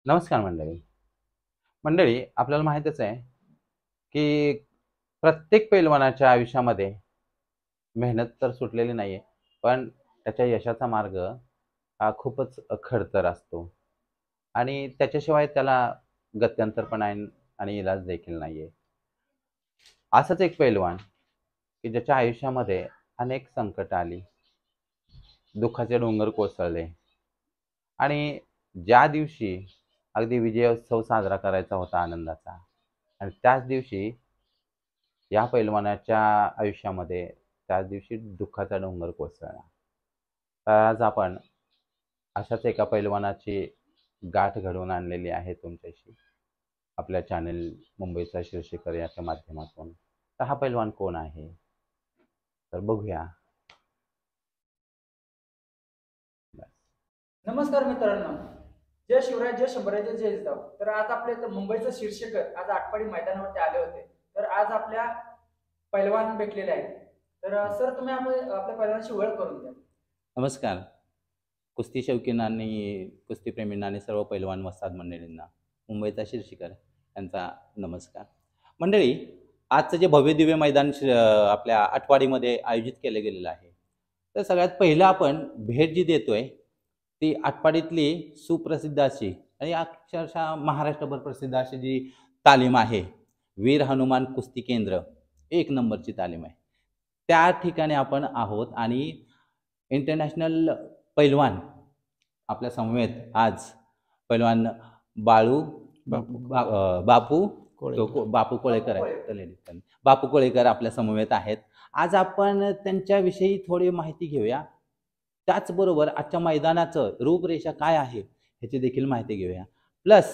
नमस्कार मंडळी. मंडळी, आपल्याला माहीतच आहे की प्रत्येक पैलवानाच्या आयुष्यामध्ये मेहनत तर सुटलेली नाहीये, पण त्याच्या यशाचा मार्ग हा खूपच खडतर असतो आणि त्याच्याशिवाय त्याला गत्यंतर पण आहे आणि इलाज देखील नाहीये. असाच एक पैलवान की ज्याच्या आयुष्यामध्ये अनेक संकट आली, दुःखाचे डोंगर कोसळले आणि ज्या दिवशी अगदी विजयोत्सव साजरा करायचा होता आनंदाचा आणि त्याच दिवशी या पैलवानाच्या आयुष्यामध्ये त्याच दिवशी दुःखाचा डोंगर कोसळला. तर आज आपण अशाच एका पैलवानाची गाठ घडवून आणलेली आहे तुमच्याशी आपल्या चॅनल मुंबईचा शिरशिखर याच्या माध्यमातून. तर हा पैलवान कोण आहे तर बघूया. नमस्कार मित्रांनो. जय शिवराय, जय शंभराजे, जय जिजाऊ. तर आज आपल्या इथं मुंबईचं शीर्षक आज आटपाडी मैदानावरती आले होते. तर आज आपल्या पैलवान भेटलेले आहेत. तर सर तुम्ही आपल्या पैलवानाची ओळख करून द्या. नमस्कार. कुस्ती शौकीन आणि कुस्तीप्रेमींना आणि सर्व पैलवान वस्ताद मंडळींना मुंबईचा शिरशिखर यांचा नमस्कार. मंडळी, आजचं जे भव्य दिव्य मैदान आपल्या आटपाडीमध्ये आयोजित केलं गेलेलं आहे, तर सगळ्यात पहिलं आपण भेट जी देतोय ती आटपाडीतली सुप्रसिद्ध अशी आणि अक्षरशः महाराष्ट्रभर प्रसिद्ध अशी जी तालीम आहे, वीर हनुमान कुस्ती केंद्र, एक नंबरची तालीम आहे. त्या ठिकाणी आपण आहोत आणि इंटरनॅशनल पैलवान आपल्या समवेत आज पैलवान बाळू बापू बापू कोळेकर आहेत. बापू कोळेकर आपल्या समवेत आहेत. आज आपण त्यांच्याविषयी थोडी माहिती घेऊया. त्याचबरोबर आजच्या मैदानाचं रूपरेषा काय आहे ह्याची देखील माहिती घेऊया. प्लस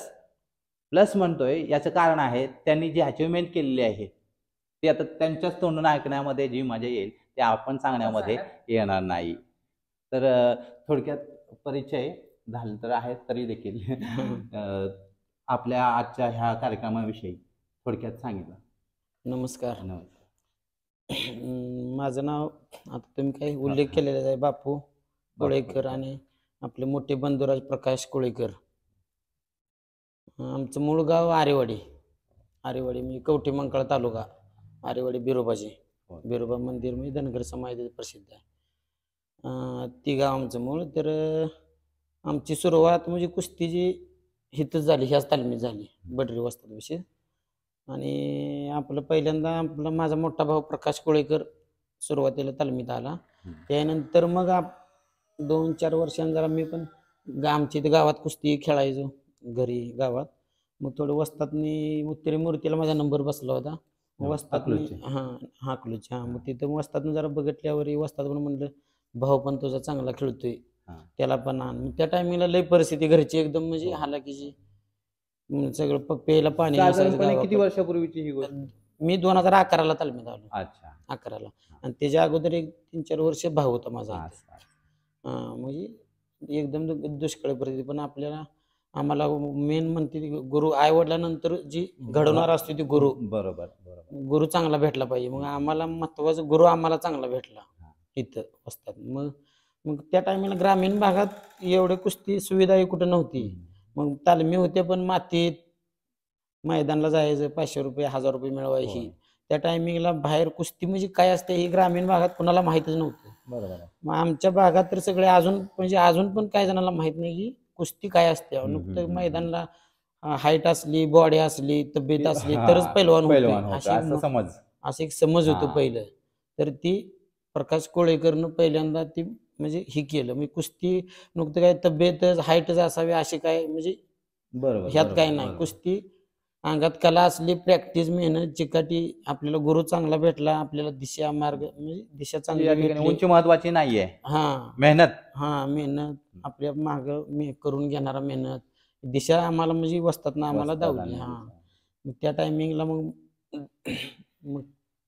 प्लस म्हणतोय याचं कारण आहे त्यांनी जी अचिव्हमेंट केलेली आहे ती आता त्यांच्याच तोंडून ऐकण्यामध्ये जी मजा येईल ते आपण सांगण्यामध्ये येणार नाही. तर थोडक्यात परिचय झालं तर आहे तरी देखील आपल्या आजच्या ह्या कार्यक्रमाविषयी थोडक्यात सांगितलं. नमस्कार. माझं नाव आता तुम्ही काही उल्लेख केलेला आहे, बापू कोळेकर आणि आपले मोठे बंधुराज प्रकाश कोळेकर. आमचं मूळ गाव आरेवाडी. मी कवठे मंकाळ तालुका, आरेवाडी बिरोबाजी. बिरोबा मंदिर म्हणजे धनगर समाज प्रसिद्ध आहे. ती गाव आमचं मूळ. तर आमची सुरुवात म्हणजे कुस्तीची हितच झाली, ह्याच तालमीत झाली, बडरी वस्ताद विषय. आणि आपलं पहिल्यांदा माझा मोठा भाऊ प्रकाश कोळेकर सुरुवातीला तालमीत आला. त्यानंतर मग 2-4 वर्षांनी जरा मी पण आमच्या इथे गावात कुस्ती खेळायचो घरी गावात. मग थोडं वस्तादनी उत्तरी मूर्तीला माझा नंबर बसला होता. वस्तादनी हाकलूची. मग तिथं वस्तादनं जरा बघितल्यावर वस्ताद पण म्हणलं भाऊ पण तुझा चांगला खेळतोय, त्याला पण आण. मग त्या टायमिंगला लय परिस्थिती घरची एकदम म्हणजे हालाकीची, सगळं प्यायला पाणी. किती वर्षापूर्वीची ही गोष्ट? मी 2011ला तालमीत आलो. अच्छा. 11ला. आणि त्याच्या अगोदर 1-3-4 वर्ष भाऊ होता माझा. म्हणजे एकदम दुष्काळी परिस्थिती. पण आम्हाला मेन म्हणते गुरु, आई वडिलांनंतर जी घडवणार असते ती गुरु. बरोबर. गुरु चांगला भेटला पाहिजे. मग आम्हाला महत्वाचं गुरु आम्हाला चांगला भेटला इथं असतात. मग त्या टायमाला ग्रामीण भागात एवढे कुस्ती सुविधाही कुठं नव्हती. मग तालमी होते पण मातीत मैदानाला जायचं, 500 रुपये 1000 रुपये मिळवायची. त्या टायमिंगला बाहेर कुस्ती म्हणजे काय असते हे ग्रामीण भागात कुणाला माहितच नव्हतं. बरोबर. मग आमच्या भागात तर सगळे अजून पण काही जणांना माहित नाही की कुस्ती काय असते. नुकतं मैदानाला हाईट असली, बॉडी असली, तब्येत असली तरच पैलवान होतो, असं एक समज होतो पहिलं. तर ती प्रकाश कोळेकरनं पहिल्यांदा ती म्हणजे ही केलं. मी कुस्ती नुकतं काय तब्येतच हाईटच असावी अशी काय म्हणजे ह्यात काही नाही. कुस्ती अंगात कला असली, प्रॅक्टिस, मेहनत, चिकाटी, आपल्याला गुरु चांगला भेटला, आपल्याला दिशा मार्ग म्हणजे दिशा चांगली, उंची महत्वाची नाहीये. मेहनत आपल्या माग करून घेणारा मेहनत, दिशा आम्हाला म्हणजे वस्तादनं आम्हाला दावली. मग त्या टायमिंगला मग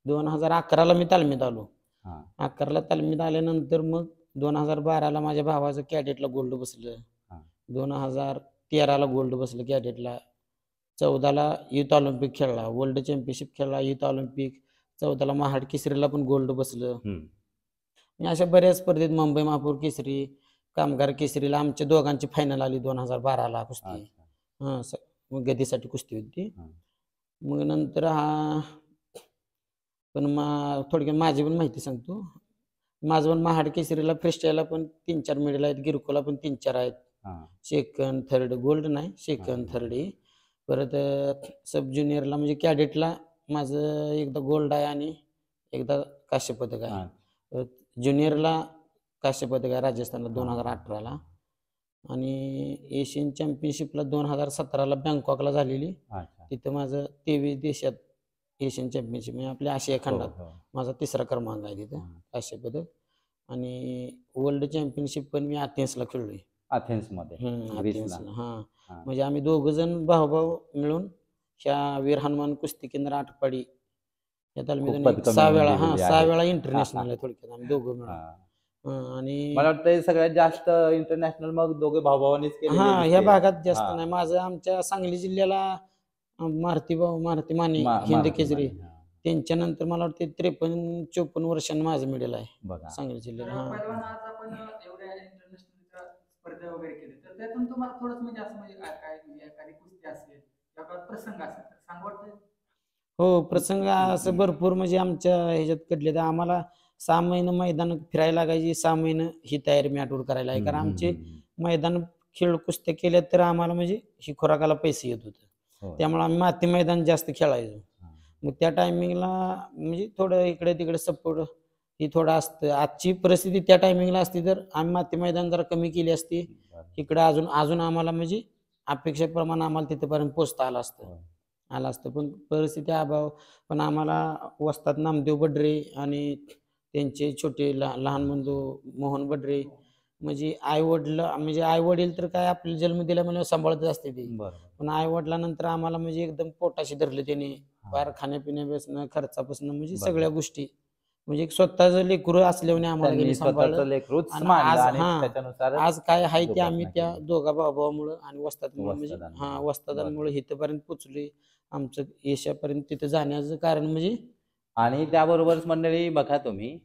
2011ला मी तालमीत आलो. 11ला तालमीत आल्यानंतर मग 2012ला माझ्या भावाचं कॅडेटला गोल्ड बसलं. 2013ला गोल्ड बसलं कॅडेटला. 14ला युथ ऑलिम्पिक खेळला, वर्ल्ड चॅम्पियनशिप खेळला, युथ ऑलिम्पिक. 14ला महाड केसरीला पण गोल्ड बसलं. अशा बऱ्याच स्पर्धेत मुंबई महापौर केसरी, कामगार केसरीला आमच्या दोघांची फायनल आली 2012ला कुस्ती. मग गदीसाठी कुस्ती होती. हा. मग नंतर पण थोडक्यात माझी पण माहिती सांगतो. माझं पण महाड केसरीला फ्रीस्टाईलला पण 3-4 मेडल आहेत, गिरकोला पण 3-4 आहेत. हा. सेकंड थर्ड, गोल्ड नाही, सेकंड थर्ड आहे. परत सब ज्युनियरला म्हणजे कॅडेटला माझं एकदा गोल्ड आहे आणि एकदा कांस्य पदक आहे. हा. ज्युनियरला कांस्य पदक आहे राजस्थानला 2018ला, आणि एशियन चॅम्पियनशिपला 2017ला बँकॉकला झालेली. अच्छा. तिथं माझं 23 देशात एशियन चॅम्पियनशिप म्हणजे आपल्या आशिया खंडात हो, हो. माझा 3रा क्रमांक आहे तिथं कांस्य पदक. आणि वर्ल्ड चॅम्पियनशिप पण मी अथेन्सला खेळलोय. अथेन्समध्ये ग्रीसला. अथेन्सला हा. म्हणजे आम्ही 2 जण भाऊ मिळून ह्या वीर हनुमान कुस्ती केंद्र आटपाडी या तालमीतून खूप पदकं 6 मिळवून वेळा दिलेली 6 आहेत. वेळा इंटरनॅशनल आहे थोडक्यात आम्ही 2 मिळून. आणि मला वाटतं सगळ्यात जास्त इंटरनॅशनल मग दोघे भावानीच केलेले ह्या दिसते. भागात जास्त हा. नाही. माझं आमच्या सांगली जिल्ह्याला मारुती माने हिंद मारुती केसरी, माने, हा. त्यांच्या नंतर मला वाटतं 53-54 वर्षांनी माझं मेडल आहे बघा. सांगली जिल्ह्याला. पहिलवान आज आपण एवढ्या इंटरनॅशनल स्पर्धा वगैरे केल्या, तर त्यातून तुम्हाला थोडंच म्हणजे असं म्हणजे काय म्हणजे एखादी कुस्ती असेल किंवा प्रसंग असेल तर सांगू वाटतंय? हो, प्रसंग असं भरपूर म्हणजे आमच्या ह्याच्यात घडले. तर आम्हाला 6 महिने मैदान फिरायला लागायची, 6 महिने ही तयारी मॅटवर करायला आहे. कारण आमचे मैदान खेळ कुस्त्या केल्या तर आम्हाला म्हणजे ही खुराकाला पैसे येत होते. हो. त्यामुळे आम्ही माती मैदान जास्त खेळायचो. मग त्या टायमिंगला म्हणजे थोडं इकडे तिकडे सपोर्ट ही थोडं असतं. आजची परिस्थिती त्या टायमिंगला असती तर आम्ही माती मैदान जरा कमी केली असती. इकडे अजून आम्हाला म्हणजे अपेक्षेप्रमाणे आम्हाला तिथपर्यंत पोहोचता आलं असतं. पण परिस्थिती अभाव. पण आम्हाला वस्ताद नामदेव बडरे आणि त्यांचे छोटे लहान बंधू मोहन बडरे म्हणजे आई वडील तर काय आपल्याला जन्म दिला म्हणजे सांभाळतच असते ते. पण आई वडिलांनंतर आम्हाला म्हणजे एकदम पोटाशी धरले त्यांनी. बाहेर खाण्यापिण्यापासून खर्चापासून म्हणजे सगळ्या गोष्टी म्हणजे स्वतःच लेकरू असल्याने आम्हाला त्यांनी सांभाळलं. आज काय आहे ते आम्ही त्या दोघा भावामुळे आणि वस्तादमुळे म्हणजे वस्तादांमुळे इथपर्यंत पोहोचलोय. आमचं यशापर्यंत तिथं जाण्याचं कारण म्हणजे. आणि त्याबरोबरच मंडळी बघा तुम्ही,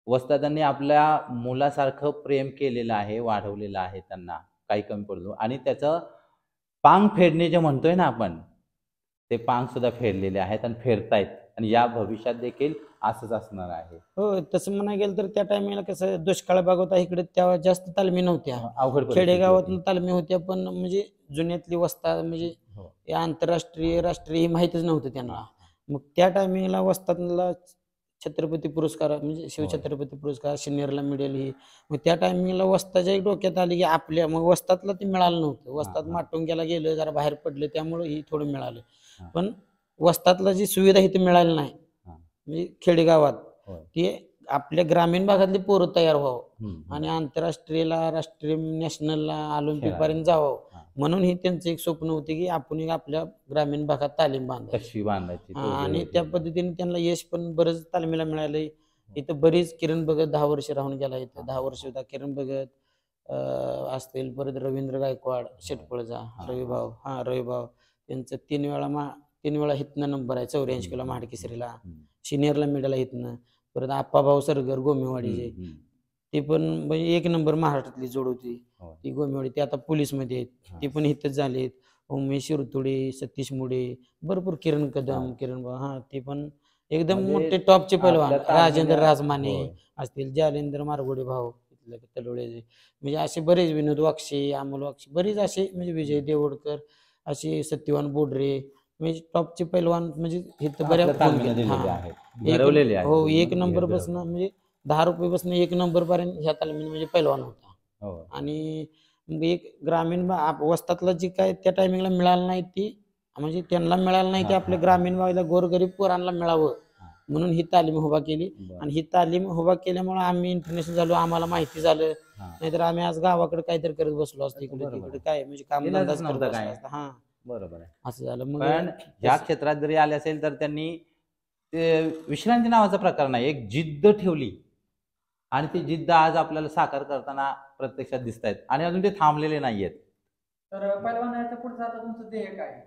वस्तादांनी आपल्या मुलासारखं प्रेम केलेलं आहे, वाढवलेलं आहे त्यांना, काही कमी पडतो. आणि त्याचं पांग फेडणे जे म्हणतोय ना आपण, ते पांग सुद्धा फेडलेले आहेत आणि फेडतायत. आणि या भविष्यात देखील असंच असणार आहे. हो, तसं म्हणायला गेलं तर त्या टायमिंगला कसं दुष्काळ भाग होता इकडे, तेव्हा जास्त तालमी नव्हत्या. अवघड खेडेगावातून तालमी होत्या, पण म्हणजे जुन्यातली वस्ताद म्हणजे आंतरराष्ट्रीय राष्ट्रीय माहितीच नव्हतं त्यांना. मग त्या टायमिंगला वस्तादला छत्रपती पुरस्कार म्हणजे शिवछत्रपती पुरस्कार, सिनियरला मिळेल ही. मग त्या टायमिंगला वस्ताच्या एक डोक्यात आली की आपल्या, मग वस्तादला ते मिळालं नव्हतं. वस्ताद माटुंग्याला गेलं, जरा बाहेर पडलं, त्यामुळे ही थोडं मिळालं. पण वस्तादला जी सुविधा इथे मिळाली नाही म्हणजे खेडेगावात, ते आपल्या ग्रामीण भागातली पोरं तयार व्हावं आणि आंतरराष्ट्रीयला, राष्ट्रीय, नॅशनलला, ऑलिम्पिक पर्यंत जावं, म्हणून ही त्यांचं एक स्वप्न होते की आपण एक आपल्या ग्रामीण भागात तालीम बांधायची. आणि त्या पद्धतीने त्यांना यश पण बरंच तालमीला मिळालंय. इथं बरीच किरण भगत 10 वर्ष राहून गेला. इथं 10 वर्ष होता किरण भगत असतील. परत रवींद्र गायकवाड शेटपळचा रविभाव त्यांचं 3 वेळा हितनं नंबर आहे. 84 किलो महाड केसरीला, सिनियरला मिळाला हितनं. परत आप्पाभाऊ सरगर गोमेवाडीचे, ते पण म्हणजे 1 नंबर महाराष्ट्रातली जोड होती ती गोमेवाडी. ते आता पोलीसमध्ये आहेत, ते पण हितच झालेत. उमेश शिरतोडे, सतीश मुडे, भरपूर किरण कदम, ते पण एकदम मोठे टॉपचे पैलवान. राजेंद्र राजमाने असतील, जालेंद्र मारगोडे भाऊ तलवळेचे, म्हणजे असे बरेच, विनोद वाक्षे, अमोल वाक्षे, बरेच असे म्हणजे विजय देवडकर, असे सत्यवान बोडरे, म्हणजे टॉपचे पैलवान म्हणजे इथं बऱ्या हो 1 नंबर पासून म्हणजे 10 रुपये पासून 1 नंबर पर्यंत ह्या तालमीने म्हणजे पैलवान होता. आणि मग एक ग्रामीण वस्तातला जी काय त्या टायमिंगला मिळालं नाही ती म्हणजे त्यांना मिळालं नाही ते आपल्या ग्रामीण भागाला गोरगरीब पोरांना मिळावं म्हणून ही तालीम उभा केली. आणि ही तालीम उभा केल्यामुळे आम्ही इंटरनॅशनल झालो, आम्हाला माहिती झालं. नाहीतर आम्ही आज गावाकडे काहीतरी करत बसलो असतो, इकडे तिकडे काय म्हणजे काम धंदाच करत बसलो असतो. बरोबर आहे, असं झालं. मग पण या क्षेत्रात जरी आले असेल तर त्यांनी विश्रांती नावाचा प्रकार नाही, एक जिद्द ठेवली आणि ती जिद्द आज आपल्याला साकार करताना प्रत्यक्षात दिसत आहेत आणि अजून ते थांबलेले नाहीयेत. तर पहिलवानाचं पुढचं आता तुमचं ध्येय काय?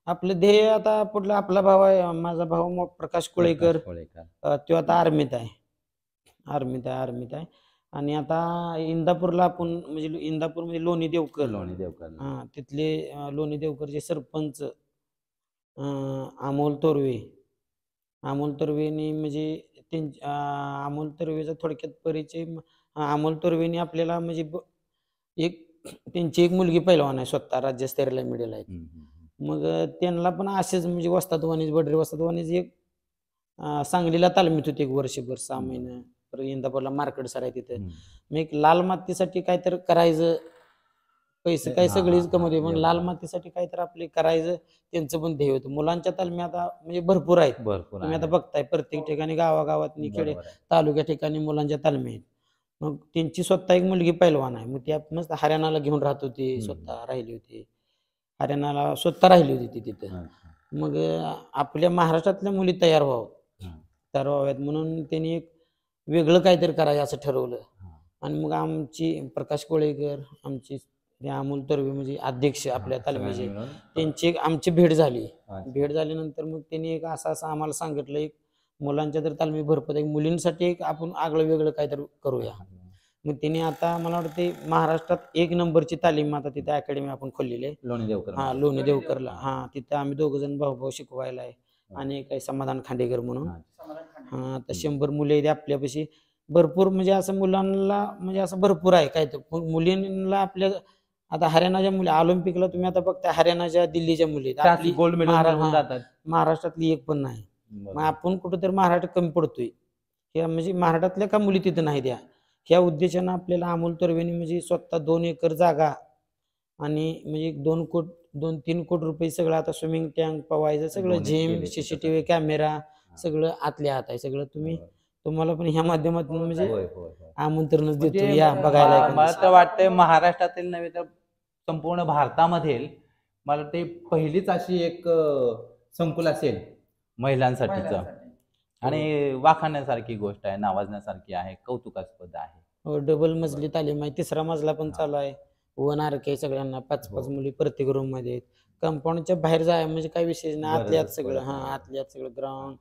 आपलं ध्येय आता पुढला आपला भाव आहे, माझा भाऊ प्रकाश कोळेकर, तो आता आर्मीत आहे. आणि आता इंदापूरला आपण म्हणजे इंदापूरमध्ये लोणी देवकर लोणी देवकर. हा तिथले लोणी देवकरचे सरपंच अमोल तोरवे. अमोल तोरवेनी म्हणजे अमोल तोरवेचा थोडक्यात परिचय अमोल तोरवेनी आपल्याला म्हणजे एक त्यांची एक मुलगी पैलवान आहे, स्वतः राज्यस्तरीयला मिळेल आहे. मग त्यांना पण असेच म्हणजे वस्तादवानीच बडरे वस्तादवानीच एक सांगलीला तालमीत होते एक वर्षभर 6 महिने. परत इंदापूरला मार्केट सर आहे तिथे. मग एक लाल मातीसाठी काहीतरी करायचं, पैसे काय सगळीच कमवते पण लाल मातीसाठी काहीतरी आपले करायचं त्यांचं पण ध्येय होतं. मुलांच्या तालमी आता म्हणजे भरपूर आहेत. तुम्ही आता बघताय प्रत्येक ठिकाणी गावागावात खेडे तालुक्या ठिकाणी मुलांच्या तालमी आहेत. मग त्यांची स्वतः एक मुलगी पैलवान आहे. मग ती मस्त हरियाणाला घेऊन राहत होती, स्वतः राहिली होती हरियाणाला, स्वतः राहिली होती ती तिथे. मग आपल्या महाराष्ट्रातल्या मुली तयार व्हाव्यात म्हणून त्यांनी एक वेगळं काहीतरी करायचं असं ठरवलं. आणि मग आमची प्रकाश कोळेकर, आमची अमोल तोरवे म्हणजे अध्यक्ष आपल्या तालमीचे, त्यांची एक आमची भेट झाली. भेट झाल्यानंतर मग त्यांनी एक असं आम्हाला सांगितलं, एक मुलांच्या तर तालमी भरपूर एक मुलींसाठी एक आपण आगळं वेगळं काहीतरी करूया. मग त्यांनी आता मला वाटते महाराष्ट्रात 1 नंबरची तालीम आता तिथे अकॅडमी आपण खोललेली आहे लोणी देवकरला. हा तिथे आम्ही 2 जण भाऊ शिकवायला आहे आणि काही समाधान खांडेकर म्हणून. हा आता 100 मुले आहेत आपल्यापाशी. भरपूर म्हणजे असं मुलांना म्हणजे असं भरपूर आहे काय तर मुलींना आपल्या आता हरियाणाच्या मुली ऑलिम्पिकला तुम्ही आता बघता हरियाणाच्या दिल्लीच्या मुली आपली गोल्ड मेडल महाराष्ट्रातली एक पण नाही. मग आपण कुठंतरी महाराष्ट्र कमी पडतोय हे म्हणजे महाराष्ट्रातल्या का मुली तिथं नाही द्या ह्या उद्देशानं आपल्याला अमोल तोरवेनी म्हणजे स्वतः 2 एकर जागा आणि म्हणजे 2-3 कोटी रुपये सगळं आता स्विमिंग टँक पवायचं सगळं जिम CCTV कॅमेरा सगळं आतल्या हात आहे सगळं. तुम्हाला पण ह्या माध्यमातून म्हणजे आमंत्रणच देतो या बघायला. मला तर वाटतंय महाराष्ट्रातील नव्हे तर संपूर्ण भारतामधील मला ते पहिलीच अशी एक संकुल असेल महिलांसाठीच आणि वाखाणण्यासारखी गोष्ट आहे, नावाजण्यासारखी आहे, कौतुकास्पद आहे. डबल मजली तालीम आहे, 3रा मजला पण चालू आहे. 1 RK सगळ्यांना 5-5 मुली प्रत्येक रूम मध्ये आहेत. कंपाऊंडच्या बाहेर जाय म्हणजे काही विशेष नाही, आतल्यात सगळं आतल्यात सगळं ग्राउंड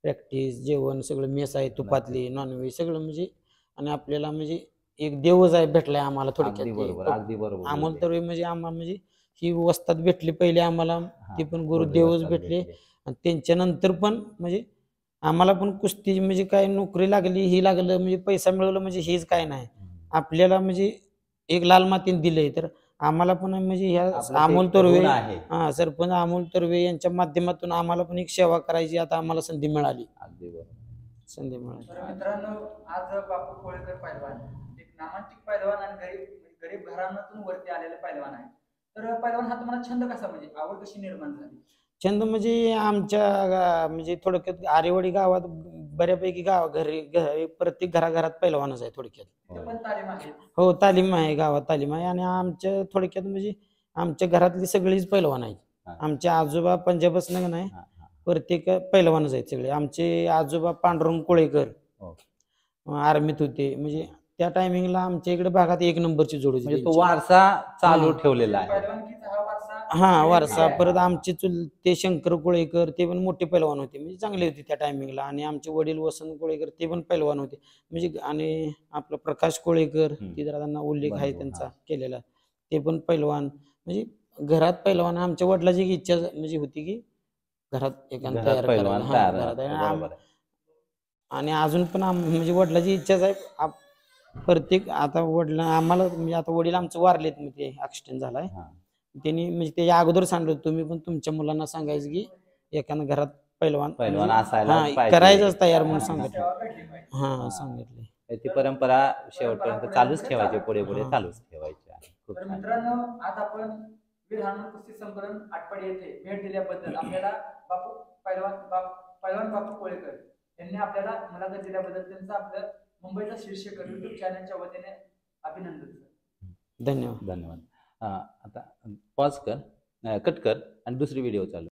प्रॅक्टिस जेवण सगळं मेस आहे, तुपातली नॉनव्हेज सगळं म्हणजे. आणि आपल्याला म्हणजे एक देवच आहे भेटलाय आम्हाला थोडक्यात. अगदी बरोबर. अमोल तोरवे म्हणजे आम्हाला म्हणजे ही वस्ताद भेटली पहिले आम्हाला, ती पण गुरुदेवच भेटले. आणि त्यांच्यानंतर पण म्हणजे आम्हाला पण कुस्ती म्हणजे काय नोकरी लागली ही लागलं म्हणजे पैसा मिळवलं म्हणजे हेच काय नाही. आपल्याला म्हणजे एक लाल मातीने दिलंय तर आम्हाला पण म्हणजे ह्या अमोल तोरवे सरपंच अमोल तोरवे यांच्या माध्यमातून आम्हाला पण एक सेवा करायची आता आम्हाला संधी मिळाली. संधी मिळाली. तर मित्रांनो आज बापू कोळेकर पैलवान एक नामांकित पैलवान आणि गरीब घराण्यातून वरती आलेले पैलवान आहे. तर पैलवान हा तुम्हाला छंद कसा म्हणजे आवड कशी निर्माण झाली? छंद म्हणजे आमच्या म्हणजे थोडक्यात आरेवाडी गावात बऱ्यापैकी घरी प्रत्येक घराघरात पैलवानच आहे थोडक्यात. हो तालीम आहे, गावात तालीम आहे. आणि आमच्या थोडक्यात म्हणजे आमच्या घरातली सगळीच पैलवान आहेत. आमचे आजोबा पंजाबच नाही प्रत्येक पैलवानच आहेत सगळे. आमचे आजोबा पांडुरंग कोळेकर आर्मीत होते म्हणजे त्या टायमिंगला आमच्या इकडे भागात 1 नंबरची जोड होती. तो वारसा चालू ठेवलेला आहे. वारसा. परत आमचे चुलते शंकर कोळेकर ते पण मोठे पैलवान होते म्हणजे चांगले होते त्या टायमिंगला. आणि आमचे वडील वसंत कोळेकर ते पण पैलवान होते म्हणजे. आणि आपलं प्रकाश कोळेकर ते जरा त्यांना उल्लेख आहे त्यांचा केलेला ते पण पैलवान म्हणजे घरात पैलवान. आमच्या वडिलांची इच्छा म्हणजे होती की घरात एखादा तयार करायला. आणि अजून पण म्हणजे वडिलांची इच्छाच आहे प्रत्येक. आता आम्हाला म्हणजे आता वडील आमचं वारलेत म्हणजे ऍक्सिडेंट झालाय त्यांनी म्हणजे त्याच्या अगोदर सांगितलं तुम्ही पण तुमच्या मुलांना सांगायचं की एखाद्या घरात पैलवान करायचंच तयार म्हणून सांगितलं. सांगितले ती परंपरा शेवटपर्यंत चालूच ठेवायची, पुढे चालूच ठेवायची. तर मित्रांनो आज आपण वीर हनुमान कुस्ती संकलन आटपाडी येथे भेट दिल्याबद्दल आपल्याला पैलवान बापू कोळेकर यांनी आपल्याला मुलाखत दिल्याबद्दल त्यांचं आपलं मुंबईचा शीर्षक युट्यूब चॅनलच्या वतीने अभिनंदन. धन्यवाद. आता पॉज कर, कट कर आणि दुसरी व्हिडिओ चालू.